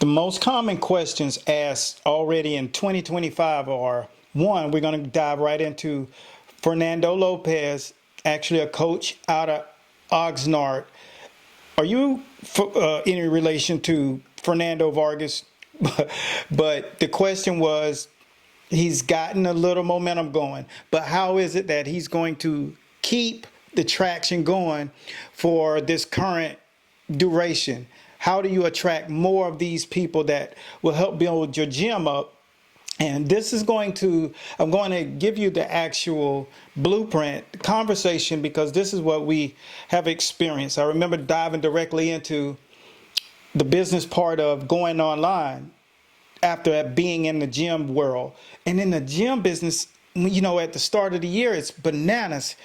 The most common questions asked already in 2025 are, one, we're going to dive right into Fernando Lopez, actually a coach out of Oxnard. Are you in relation to Fernando Vargas? But the question was, he's gotten a little momentum going, but how is it that he's going to keep the traction going for this current duration? How do you attract more of these people that will help build your gym up? And this is I'm going to give you the actual blueprint conversation, because this is what we have experienced. I remember diving directly into the business part of going online after being in the gym world. And in the gym business, at the start of the year, it's bananas.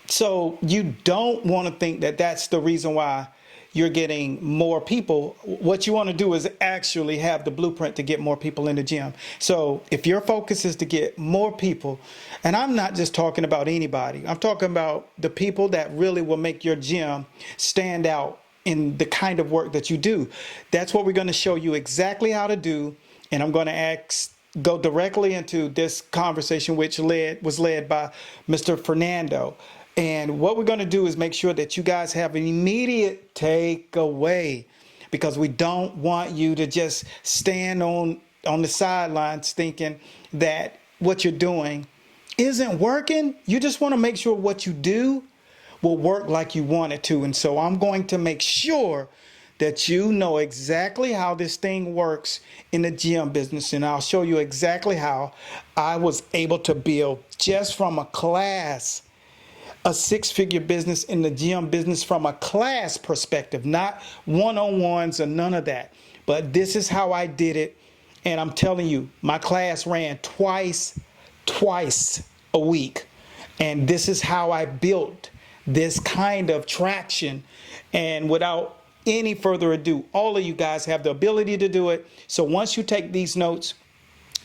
So you don't want to think that that's the reason why you're getting more people. What you want to do is actually have the blueprint to get more people in the gym. So if your focus is to get more people, and I'm not just talking about anybody, I'm talking about the people that really will make your gym stand out in the kind of work that you do. That's what we're going to show you exactly how to do. And I'm going to go directly into this conversation, which was led by Mr. Fernando. And what we're going to do is make sure that you guys have an immediate takeaway, because we don't want you to just stand on the sidelines thinking that what you're doing isn't working. You just want to make sure what you do will work like you want it to. And so I'm going to make sure that you know exactly how this thing works in the gym business. And I'll show you exactly how I was able to build, just from a class, a six-figure business in the gym business from a class perspective, not one-on-ones or none of that. But this is how I did it. And I'm telling you, my class ran twice a week. And this is how I built this kind of traction. And without any further ado, all of you guys have the ability to do it. So once you take these notes,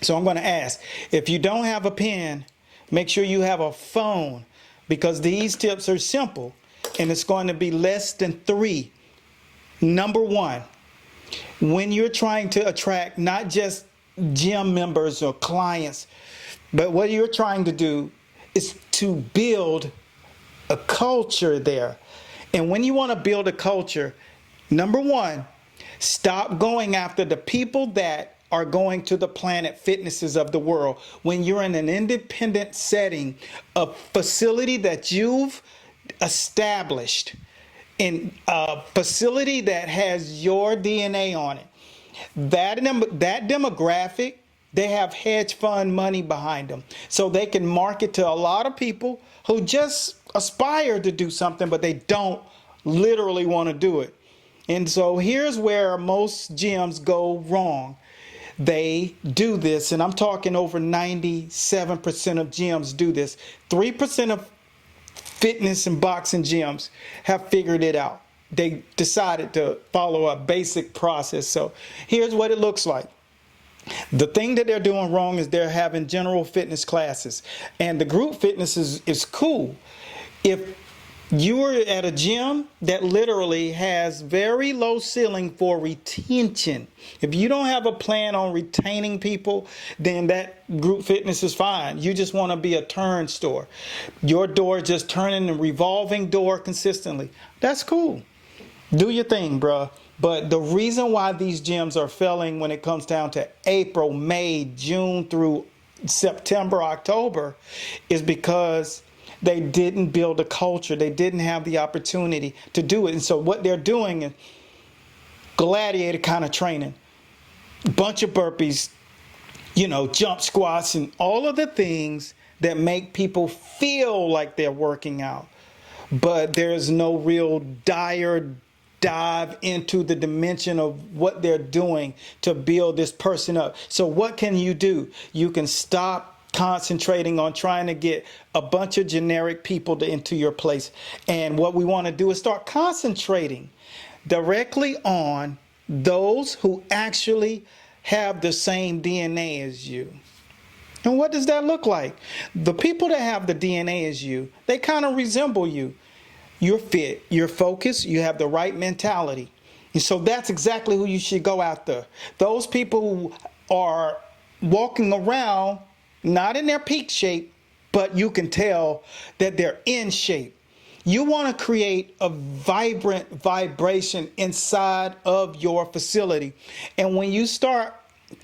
so I'm going to ask, if you don't have a pen, make sure you have a phone, because these tips are simple and it's going to be less than 3. Number one, when you're trying to attract not just gym members or clients, but what you're trying to do is to build a culture there. And when you want to build a culture, number one, stop going after the people that are going to the Planet Fitnesses of the world. When you're in an independent setting, a facility that you've established, in a facility that has your DNA on it, that demographic, they have hedge fund money behind them. So they can market to a lot of people who just aspire to do something, but they don't literally want to do it. And so here's where most gyms go wrong. They do this, and I'm talking over 97% of gyms do this. 3% of fitness and boxing gyms have figured it out. They decided to follow a basic process. So here's what it looks like. The thing that they're doing wrong is they're having general fitness classes, and the group fitness is cool. If you are at a gym that literally has very low ceiling for retention, if you don't have a plan on retaining people, then that group fitness is fine. You just want to be a turn store. Your door is just turning a revolving door consistently. That's cool. Do your thing, bruh. But the reason why these gyms are failing when it comes down to April, May, June through September, October, is because they didn't build a culture. They didn't have the opportunity to do it. And so what they're doing is gladiator kind of training, bunch of burpees, jump squats, and all of the things that make people feel like they're working out. But there's no real dive into the dimension of what they're doing to build this person up. So what can you do? You can stop concentrating on trying to get a bunch of generic people into your place. And what we want to do is start concentrating directly on those who actually have the same DNA as you. And what does that look like? The people that have the DNA as you, they kind of resemble you. You're fit, you're focused, you have the right mentality. And so that's exactly who you should go after. Those people who are walking around not in their peak shape, but you can tell that they're in shape. You want to create a vibrant vibration inside of your facility. And when you start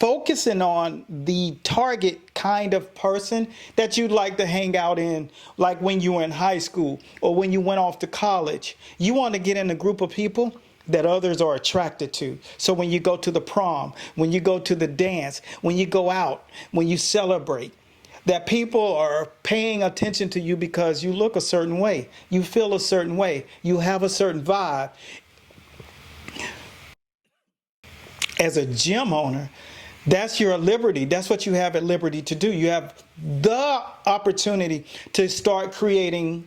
focusing on the target kind of person that you'd like to hang out in, like when you were in high school or when you went off to college, you want to get in a group of people that others are attracted to. So when you go to the prom, when you go to the dance, when you go out, when you celebrate, that people are paying attention to you because you look a certain way, you feel a certain way, you have a certain vibe. As a gym owner, that's your liberty. That's what you have at liberty to do. You have the opportunity to start creating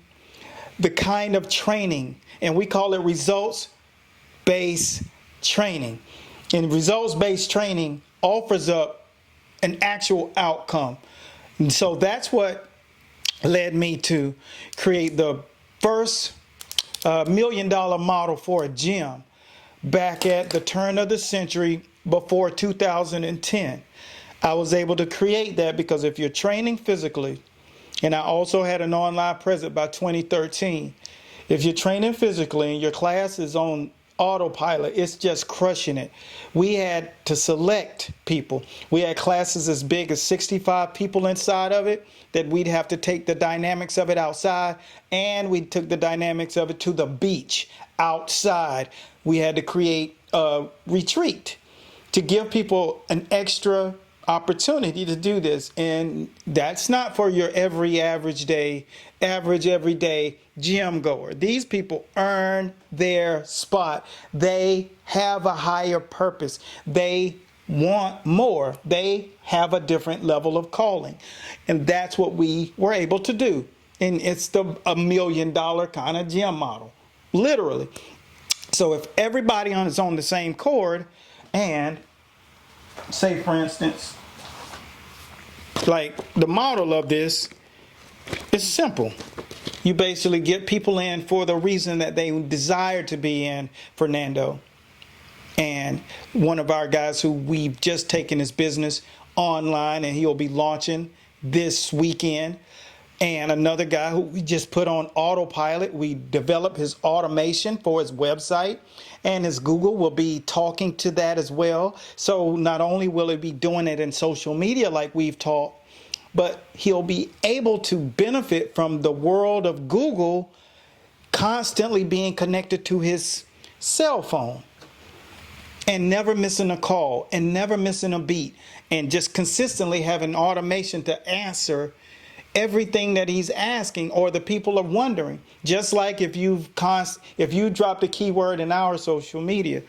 the kind of training, and we call it results-based training. And results-based training offers up an actual outcome. And so that's what led me to create the first $1 million model for a gym back at the turn of the century before 2010. I was able to create that because if you're training physically, and I also had an online presence by 2013, if you're training physically and your class is on autopilot, it's just crushing it. We had to select people. We had classes as big as 65 people inside of it that we'd have to take the dynamics of it outside, and we took the dynamics of it to the beach outside. We had to create a retreat to give people an extra opportunity to do this. And that's not for your average everyday gym goer. These people earn their spot. They have a higher purpose. They want more. They have a different level of calling. And that's what we were able to do. And it's the $1 million kind of gym model, literally. So if everybody is on the same chord, and say for instance, like the model of this is simple. You basically get people in for the reason that they desire to be in, Fernando. And one of our guys who we've just taken his business online and he'll be launching this weekend. And another guy who we just put on autopilot. We developed his automation for his website, and his Google will be talking to that as well. So not only will it be doing it in social media like we've taught, but he'll be able to benefit from the world of Google constantly being connected to his cell phone and never missing a call and never missing a beat, and just consistently having automation to answer everything that he's asking, or the people are wondering. Just like if you dropped a keyword in our social media,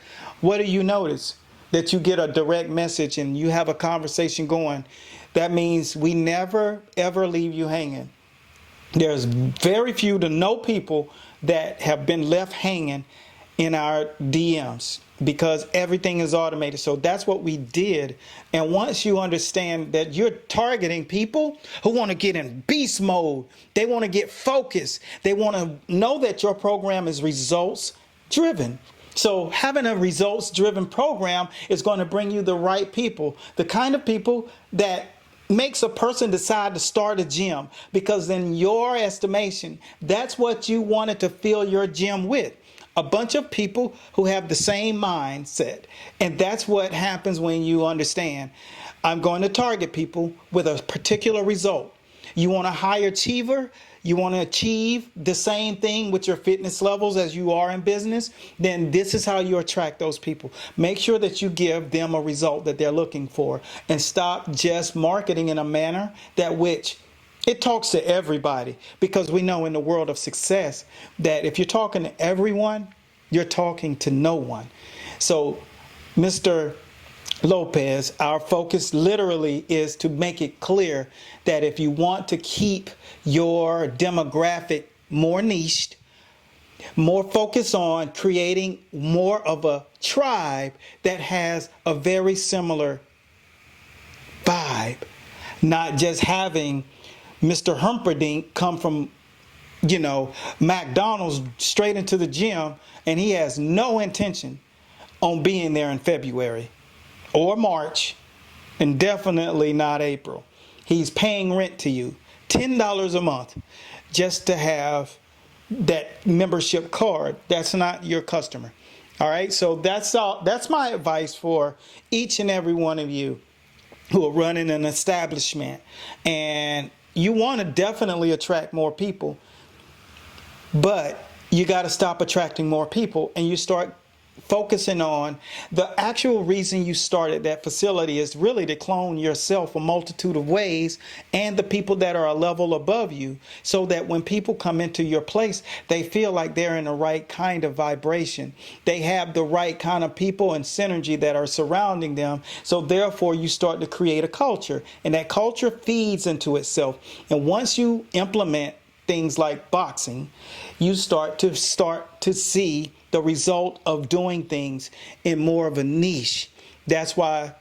what do you notice? That you get a direct message and you have a conversation going. That means we never ever leave you hanging. There's very few to no people that have been left hanging in our DMs because everything is automated. So that's what we did. And once you understand that you're targeting people who want to get in beast mode, they want to get focused, they want to know that your program is results driven. So having a results driven program is going to bring you the right people, the kind of people that makes a person decide to start a gym, because in your estimation, that's what you wanted to fill your gym with. A bunch of people who have the same mindset. And that's what happens when you understand, I'm going to target people with a particular result. You want a high achiever? You want to achieve the same thing with your fitness levels as you are in business? Then this is how you attract those people. Make sure that you give them a result that they're looking for, and stop just marketing in a manner that which it talks to everybody, because we know in the world of success that if you're talking to everyone, you're talking to no one. So, Mr. Lopez, our focus literally is to make it clear that if you want to keep your demographic more niched, more focused on creating more of a tribe that has a very similar vibe, not just having Mr. Humperdinck come from, McDonald's straight into the gym, and he has no intention on being there in February or March, and definitely not April. He's paying rent to you, $10 a month, just to have that membership card. That's not your customer. All right, so that's all. That's my advice for each and every one of you who are running an establishment, and you want to definitely attract more people, but you got to stop attracting more people and you start focusing on the actual reason you started that facility is really to clone yourself a multitude of ways and the people that are a level above you, so that when people come into your place, they feel like they're in the right kind of vibration. They have the right kind of people and synergy that are surrounding them. So therefore you start to create a culture, and that culture feeds into itself. And once you implement things like boxing, you start to see the result of doing things in more of a niche. That's why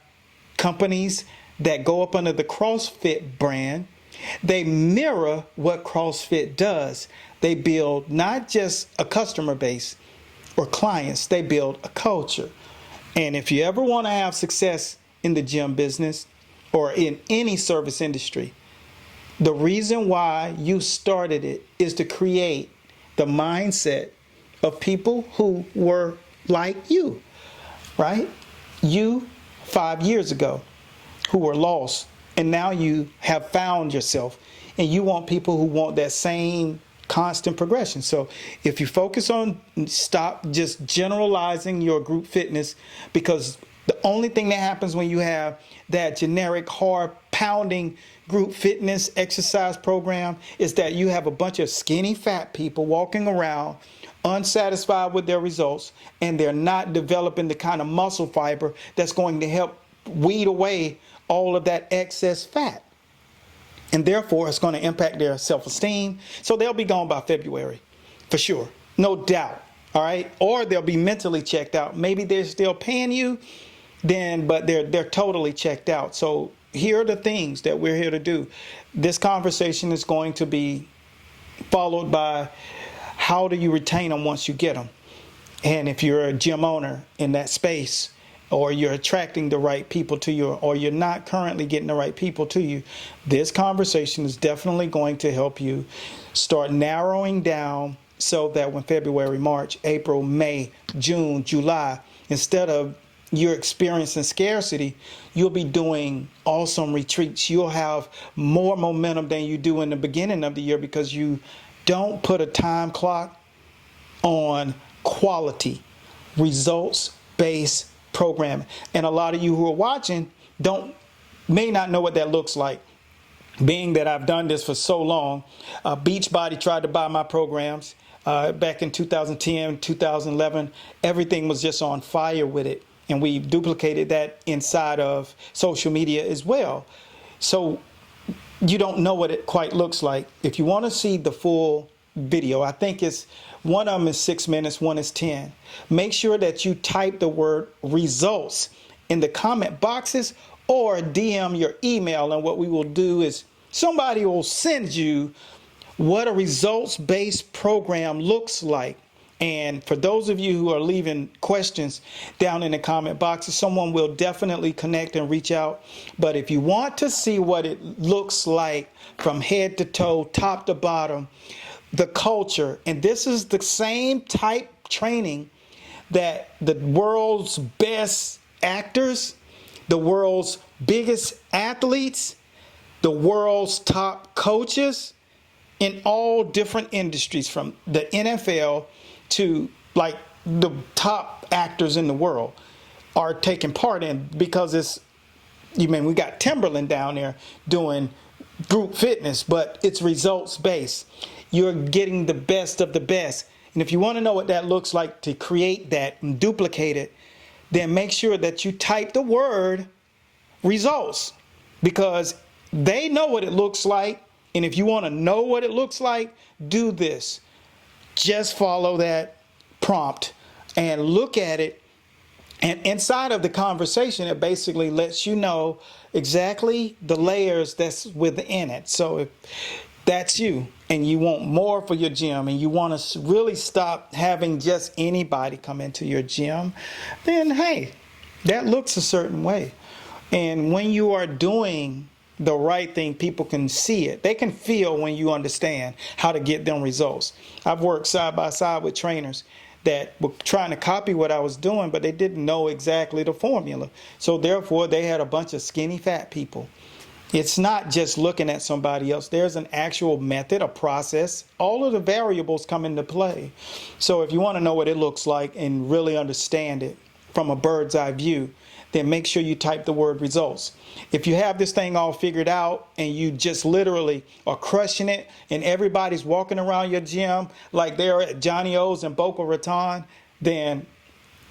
companies that go up under the CrossFit brand, they mirror what CrossFit does. They build not just a customer base or clients, they build a culture. And if you ever want to have success in the gym business or in any service industry, the reason why you started it is to create the mindset of people who were like you, right? You 5 years ago who were lost, and now you have found yourself, and you want people who want that same constant progression. So if you focus on, stop just generalizing your group fitness, because the only thing that happens when you have that generic hard pounding group fitness exercise program is that you have a bunch of skinny fat people walking around unsatisfied with their results, and they're not developing the kind of muscle fiber that's going to help weed away all of that excess fat. And therefore it's going to impact their self-esteem. So they'll be gone by February for sure, no doubt. All right, or they'll be mentally checked out. Maybe they're still paying you then, but they're totally checked out. So here are the things that we're here to do. This conversation is going to be followed by how do you retain them once you get them. And if you're a gym owner in that space, or you're attracting the right people to you, or you're not currently getting the right people to you, this conversation is definitely going to help you start narrowing down, so that when February, March, April, May, June, July, instead of you're experiencing scarcity, you'll be doing awesome retreats. You'll have more momentum than you do in the beginning of the year, because you don't put a time clock on quality, results-based programming. And a lot of you who are watching may not know what that looks like. Being that I've done this for so long, Beachbody tried to buy my programs back in 2010, 2011. Everything was just on fire with it. And we duplicated that inside of social media as well. So you don't know what it quite looks like. If you want to see the full video, I think it's one of them is 6 minutes, one is 10. Make sure that you type the word results in the comment boxes or DM your email. And what we will do is somebody will send you what a results-based program looks like. And for those of you who are leaving questions down in the comment boxes, someone will definitely connect and reach out. But if you want to see what it looks like from head to toe, top to bottom, the culture, and this is the same type training that the world's best actors, the world's biggest athletes, the world's top coaches in all different industries, from the NFL to like the top actors in the world, are taking part in, because we got Timberland down there doing group fitness, but it's results based. You're getting the best of the best. And if you want to know what that looks like to create that and duplicate it, then make sure that you type the word results, because they know what it looks like. And if you want to know what it looks like, do this. Just follow that prompt and look at it. And inside of the conversation, it basically lets you know exactly the layers that's within it. So that's you, and you want more for your gym, and you want to really stop having just anybody come into your gym, then hey, that looks a certain way. And when you are doing the right thing, people can see it. They can feel when you understand how to get them results. I've worked side by side with trainers that were trying to copy what I was doing, but they didn't know exactly the formula. So therefore, they had a bunch of skinny fat people. It's not just looking at somebody else. There's an actual method, a process. All of the variables come into play. So if you want to know what it looks like and really understand it from a bird's eye view, then make sure you type the word results. If you have this thing all figured out and you just literally are crushing it and everybody's walking around your gym like they're at Johnny O's and Boca Raton, then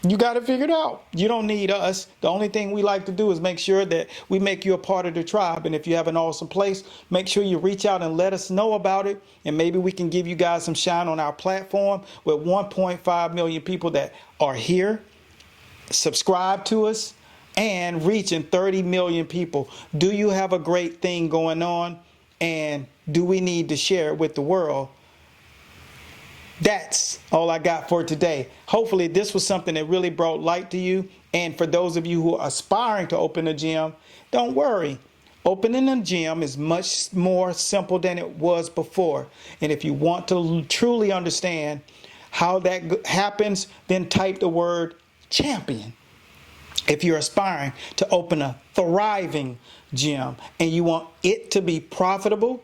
you got it figured out. You don't need us. The only thing we like to do is make sure that we make you a part of the tribe. And if you have an awesome place, make sure you reach out and let us know about it. And maybe we can give you guys some shine on our platform with 1.5 million people that are here, subscribe to us, and reaching 30 million people. Do you have a great thing going on? And do we need to share it with the world? That's all I got for today. Hopefully this was something that really brought light to you. And for those of you who are aspiring to open a gym, don't worry. Opening a gym is much more simple than it was before. And if you want to truly understand how that happens, then type the word champion. If you're aspiring to open a thriving gym and you want it to be profitable,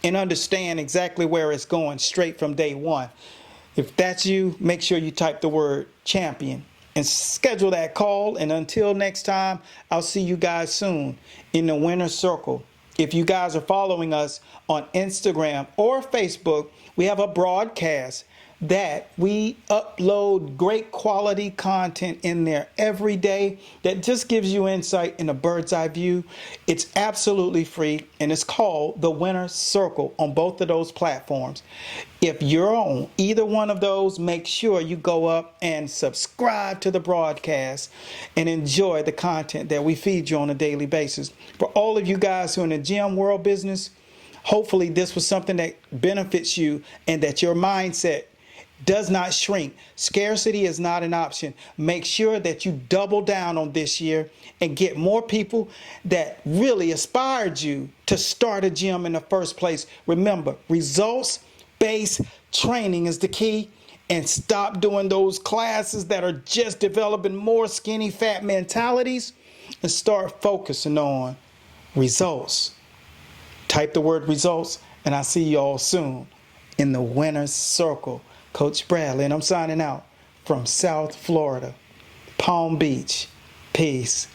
and understand exactly where it's going straight from day one. If that's you, make sure you type the word champion and schedule that call. And until next time, I'll see you guys soon in the winner's circle. If you guys are following us on Instagram or Facebook, we have a broadcast that we upload great quality content in there every day that just gives you insight in a bird's eye view. It's absolutely free, and it's called The Winner's Circle on both of those platforms. If you're on either one of those, make sure you go up and subscribe to the broadcast and enjoy the content that we feed you on a daily basis. For all of you guys who are in the gym world business, hopefully this was something that benefits you and that your mindset does not shrink. Scarcity is not an option. Make sure that you double down on this year and get more people that really inspired you to start a gym in the first place. Remember, results-based training is the key. And stop doing those classes that are just developing more skinny fat mentalities and start focusing on results. Type the word results, and I'll see you all soon in the winner's circle. Coach Bradley, and I'm signing out from South Florida, Palm Beach. Peace.